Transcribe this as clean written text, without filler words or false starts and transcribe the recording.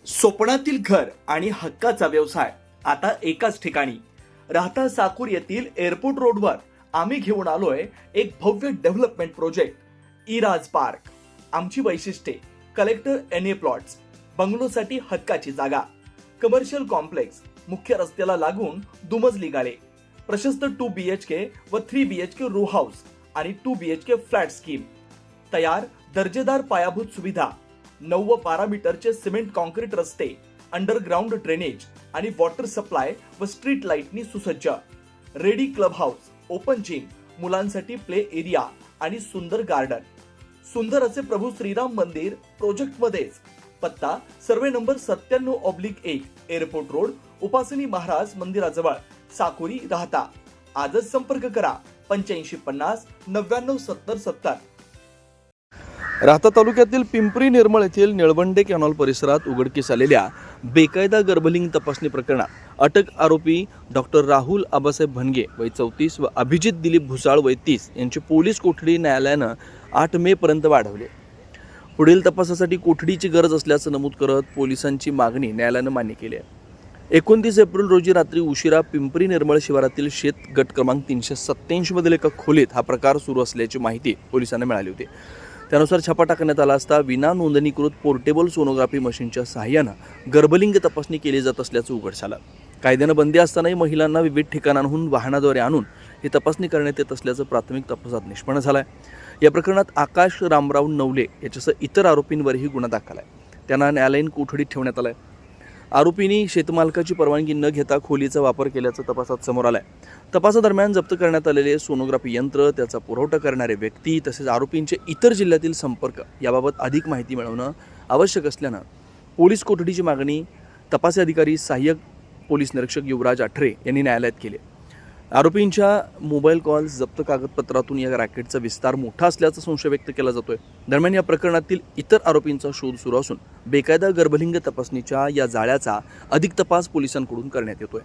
स्वप्नातील घर आणि हक्काचा व्यवसाय आता एकाच ठिकाणी. राहता साकूर येथील एअरपोर्ट रोडवर आम्ही घेऊन आलोय एक भव्य डेव्हलपमेंट प्रोजेक्ट इराज पार्क. आमची वैशिष्ट्ये: कलेक्टर NA प्लॉट्स, बंगलोसाठी हक्काची जागा, कमर्शियल कॉम्प्लेक्स, मुख्य रस्त्याला लागून दुमजली गाळे, प्रशस्त 2 BHK व 3 BHK रो हाऊस आणि 2 BHK फ्लॅट स्कीम. तयार दर्जेदार पायाभूत सुविधा, 9 व 12 मीटरचे सिमेंट कॉन्क्रीट रस्ते, अंडरग्राउंड ड्रेनेज आणि वॉटर सप्लाय व स्ट्रीट लाईटनी सुसज्ज. Ready club house, open gym, मुलांसाठी प्ले एरिया आणि सुंदर गार्डन. सुंदर असे प्रभू श्रीराम मंदिर प्रोजेक्ट मध्येच. पत्ता: सर्वे नंबर 97/1, एअरपोर्ट रोड, उपासनी महाराज मंदिराजवळ, साकुरी, राहता. आजच संपर्क करा 8550 99 70 70. राहता तालुक्यातील पिंपरी निर्मळ येथील निळवंडे कॅनॉल परिसरात उघडकीस आलेल्या बेकायदा गर्भलिंग तपासणी प्रकरणात अटक आरोपी डॉक्टर राहुल आबासाहेब भनगे वय 34 व अभिजित दिलीप भुसाळ वय 30 यांची पोलीस कोठडी न्यायालयानं 8 मे पर्यंत वाढवली. पुढील तपासासाठी कोठडीची गरज असल्याचं नमूद करत पोलिसांची मागणी न्यायालयानं मान्य केली आहे. 29 एप्रिल रोजी रात्री उशिरा पिंपरी निर्मळ शिवारातील शेत गट क्रमांक 387 मधील एका खोलीत हा प्रकार सुरू असल्याची माहिती पोलिसांना मिळाली होती. त्यानुसार छापा टाकण्यात आला असता विना नोंदणीकृत पोर्टेबल सोनोग्राफी मशीनच्या सहाय्यानं गर्भलिंग तपासणी केली जात असल्याचं उघड झालं. कायद्यानं बंदी असतानाही महिलांना विविध ठिकाणांहून वाहनाद्वारे आणून ही तपासणी करण्यात येत असल्याचं प्राथमिक तपासात निष्पन्न झालं आहे. या प्रकरणात आकाश रामराव नवले याच्यासह इतर आरोपींवरही गुन्हा दाखल आहे. त्यांना न्यायालयीन कोठडीत ठेवण्यात आलं आहे. आरोपींनी शेतमालकाची परवानगी न घेता खोलीचा वापर केल्याचं तपासात समोर आलं आहे. तपासादरम्यान जप्त करण्यात आलेले सोनोग्राफी यंत्र, त्याचा पुरवठा करणारे व्यक्ती तसेच आरोपींचे इतर जिल्ह्यातील संपर्क याबाबत अधिक माहिती मिळवणं आवश्यक असल्यानं पोलीस कोठडीची मागणी तपासी अधिकारी सहाय्यक पोलीस निरीक्षक युवराज आठरे यांनी न्यायालयात केली. आरोपींच्या मोबाईल कॉल्स, जप्त कागदपत्रातून या रॅकेटचा विस्तार मोठा असल्याचा संशय व्यक्त केला जातोय. दरम्यान या प्रकरणातील इतर आरोपींचा शोध सुरू असून बेकायदा गर्भलिंग तपासणीच्या या जाळ्याचा अधिक तपास पोलिसांकडून करण्यात येतोय.